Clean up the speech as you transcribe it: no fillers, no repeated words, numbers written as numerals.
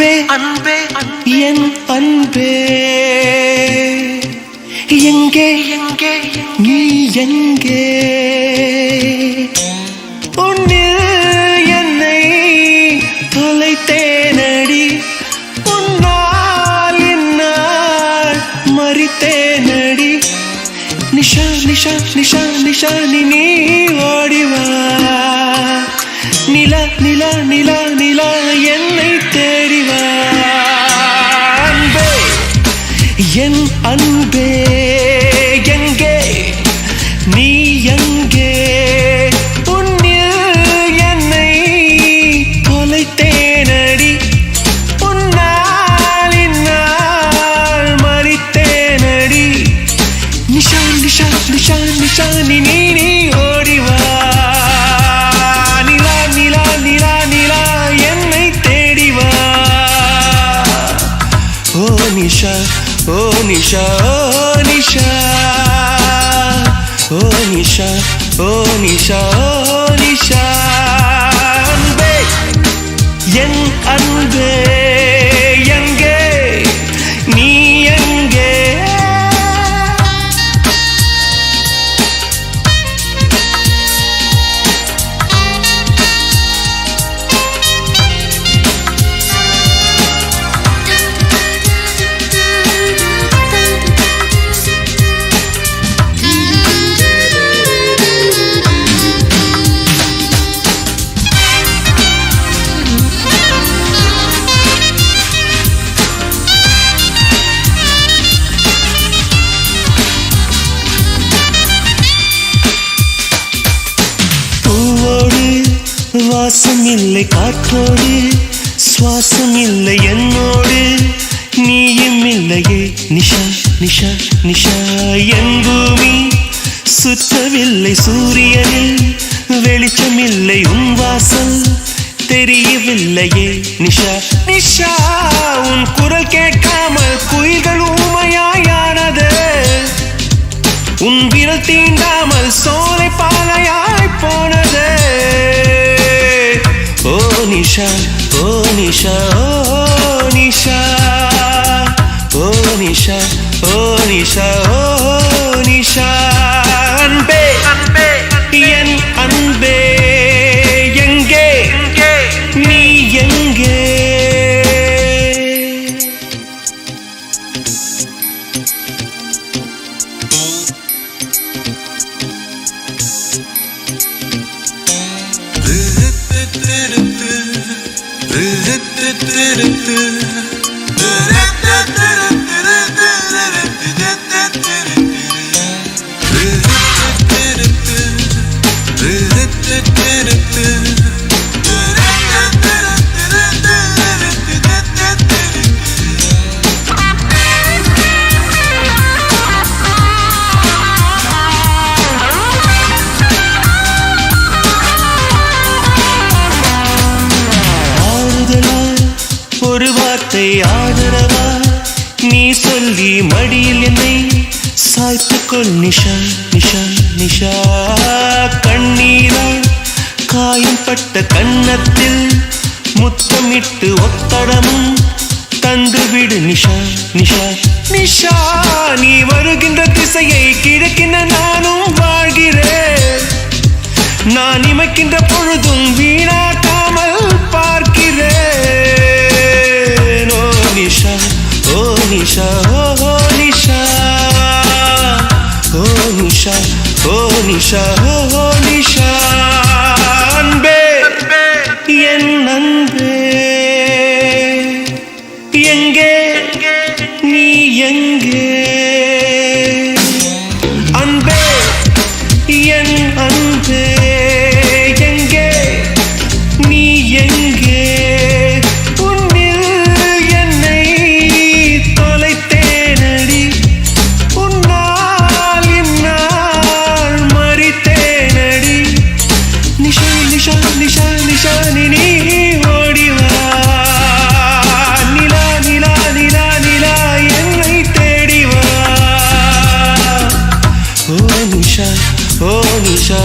அன்பே என் அன்பே எங்கே நீ எங்கே உன்னில் என்னை தொலைத்தேனடி உன்னால் என்னால் மறித்தேனடி நிஷா நிஷா நிஷா நிஷா நீ ஓடிவா நிலா நிலா நிலா நிலா என்னை தேடிவா அன்பே என் அன்பே எங்கே நீ எங்கே உன்னில் என்னை தொலைத்தேனடி உன்னால் இந்நாள் மறித்தேனடி நிஷா நிஷா நிஷா நிஷா நீ ஓடிவா நிலா நிலா நிலா நிலா என்னை தேடிவா ஓ நிஷா ஓ நிஷா ஓ நிஷா ஓ நிஷா ஓ நிஷா ஓ நிஷா அன்பே என் அன்பே எங்கே நீ எங்கே வாசம் இல்லை காற்றோடு சுவாசம் இல்லை என்னோடு நீயும் இல்லையே நிஷா நிஷா நிஷா என் பூமி சுற்றவில்லை சூரியனில் வெளிச்சம் இல்லை உன் வாசல் தெரியவில்லையே நிஷா நிஷா உன் குரல் கேட்காமல் குயில்கள் ஊமையாயானது உன் விரல் தீண்டாமல் சோலை பாலையாய் போனது ஓ நிஷா ஓ நிஷா ஓ நிஷா ஓ நிஷா ஓ நிஷா ஓ நிஷா அன்பே என் அன்பே எங்கே நீ எங்கே ஒரு வார்த்தை ஆதரவா நீ சொல்லி மடியில் என்னை சாய்த்துக்கொள் நிஷா நிஷா நிஷா கண்ணீரா காயம்பட்ட கன்னத்தில் முத்தமிட்டு ஒத்தடமும் தந்துவிடு நிஷா நிஷா நிஷா நீ வருகின்ற திசையை கிழக்கின நானும் வாழ்கிறேன் நான் இமைக்கின்ற பொழுதும் வீணாக்காமல் பார்க்கிறேன் நிஷா ஓ நிஷா ஓ நிஷா ஓ நிஷா ஓ நிஷா ஓ நிஷா அன்பே என் அன்பே எங்கே நீ எங்கே அன்பே என் அன்பே எங்கே நீ எங்கே நிஷா நிஷா நிஷா நீ ஓடிவா நிலா நிலா நிலா நிலா என்னை தேடிவா ஓ நிஷா ஓ நிஷா